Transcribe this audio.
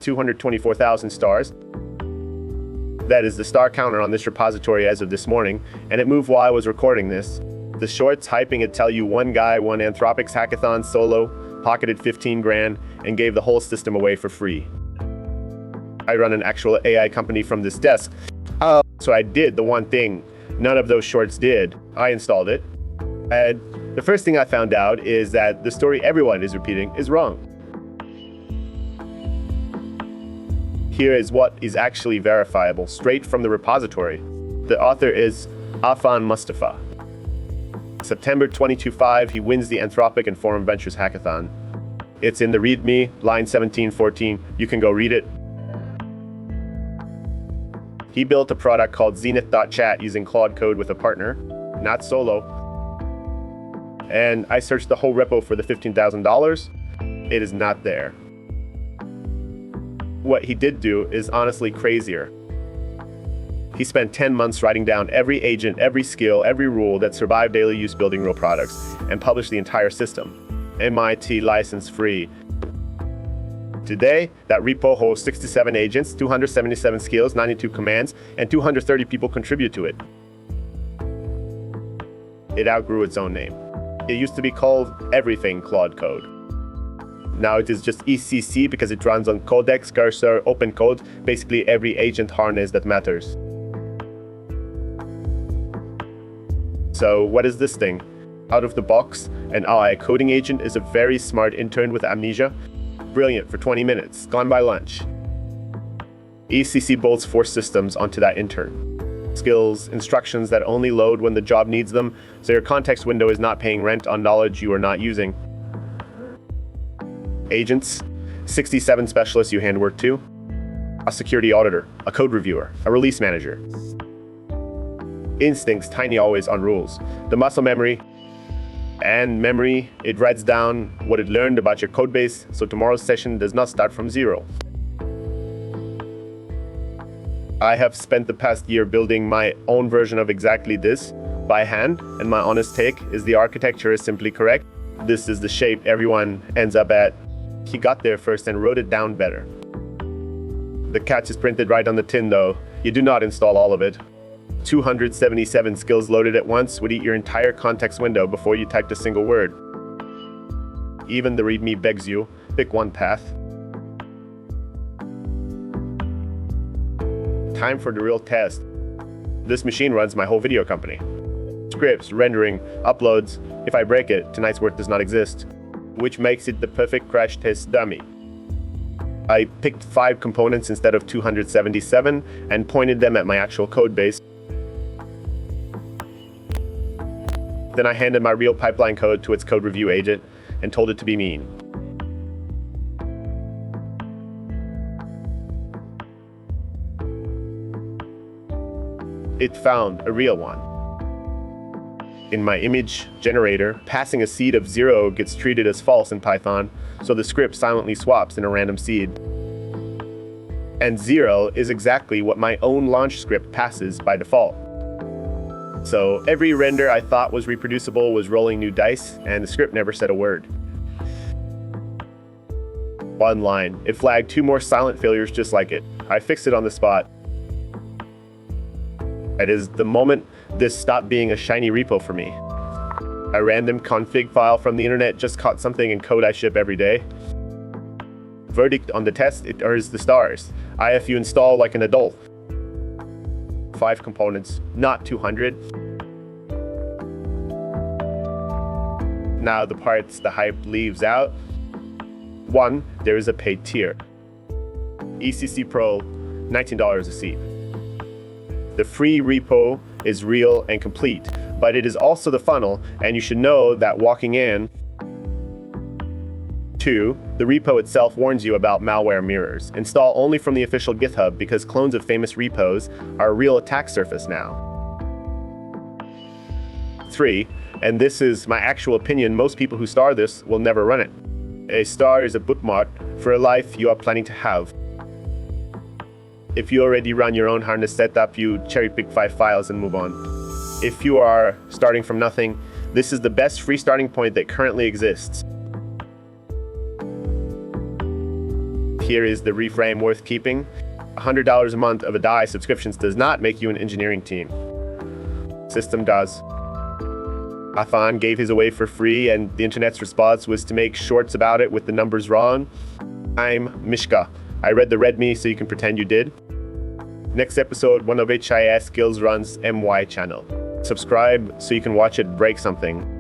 224,000 stars. That is the star counter on this repository as of this morning, and it moved while I was recording this. The shorts hyping it tell you one guy won Anthropic's hackathon solo, pocketed 15 grand, and gave the whole system away for free. I run an actual AI company from this desk, so I did the one thing none of those shorts did. I installed it, and the first thing I found out is that the story everyone is repeating is wrong. Here is what is actually verifiable, straight from the repository. The author is Afan Mustafa. September 2025, he wins the Anthropic and Forum Ventures hackathon. It's in the README, line 1714. You can go read it. He built a product called Zenith.chat using Claude code with a partner, not solo. And I searched the whole repo for the $15,000. It is not there. What he did do is honestly crazier. He spent 10 months writing down every agent, every skill, every rule that survived daily use building real products, and published the entire system, MIT license free. Today, that repo holds 67 agents, 277 skills, 92 commands, and 230 people contribute to it. It outgrew its own name. It used to be called Everything Claude Code. Now it is just ECC because it runs on Codex, Cursor, Open Code, basically every agent harness that matters. So what is this thing? Out of the box, an AI coding agent is a very smart intern with amnesia. Brilliant for 20 minutes, gone by lunch. ECC bolts 4 systems onto that intern. Skills, instructions that only load when the job needs them, so your context window is not paying rent on knowledge you are not using. Agents, 67 specialists you handwork to, a security auditor, a code reviewer, a release manager. Instincts, tiny always on rules. The muscle memory, it writes down what it learned about your code base, so tomorrow's session does not start from zero. I have spent the past year building my own version of exactly this by hand, and my honest take is the architecture is simply correct. This is the shape everyone ends up at. He got there first and wrote it down better. The catch is printed right on the tin though. You do not install all of it. 277 skills loaded at once would eat your entire context window before you typed a single word. Even the README begs you, pick one path. Time for the real test. This machine runs my whole video company. Scripts, rendering, uploads. If I break it, tonight's work does not exist, which makes it the perfect crash test dummy. I picked 5 components instead of 277 and pointed them at my actual code base. Then I handed my real pipeline code to its code review agent and told it to be mean. It found a real one. In my image generator, passing a seed of 0 gets treated as false in Python, so the script silently swaps in a random seed. And 0 is exactly what my own launch script passes by default. So every render I thought was reproducible was rolling new dice, and the script never said a word. One line, it flagged 2 more silent failures just like it. I fixed it on the spot. It is the moment this stopped being a shiny repo for me. A random config file from the internet just caught something in code I ship every day. Verdict on the test, it earns the stars. IFU install like an adult. 5 components, not 200. Now the parts the hype leaves out. 1, there is a paid tier. ECC Pro, $19 a seat. The free repo is real and complete, but it is also the funnel, and you should know that walking in. 2, the repo itself warns you about malware mirrors. Install only from the official GitHub because clones of famous repos are a real attack surface now. 3, and this is my actual opinion, most people who star this will never run it. A star is a bookmark for a life you are planning to have. If you already run your own harness setup, you cherry pick 5 files and move on. If you are starting from nothing, this is the best free starting point that currently exists. here is the reframe worth keeping. $100 a month of a DAI subscriptions does not make you an engineering team. System does. Hackathon gave his away for free, and the internet's response was to make shorts about it with the numbers wrong. I'm Mishka. I read the README so you can pretend you did. Next episode, one of HIS Skills Run's MY channel. Subscribe so you can watch it break something.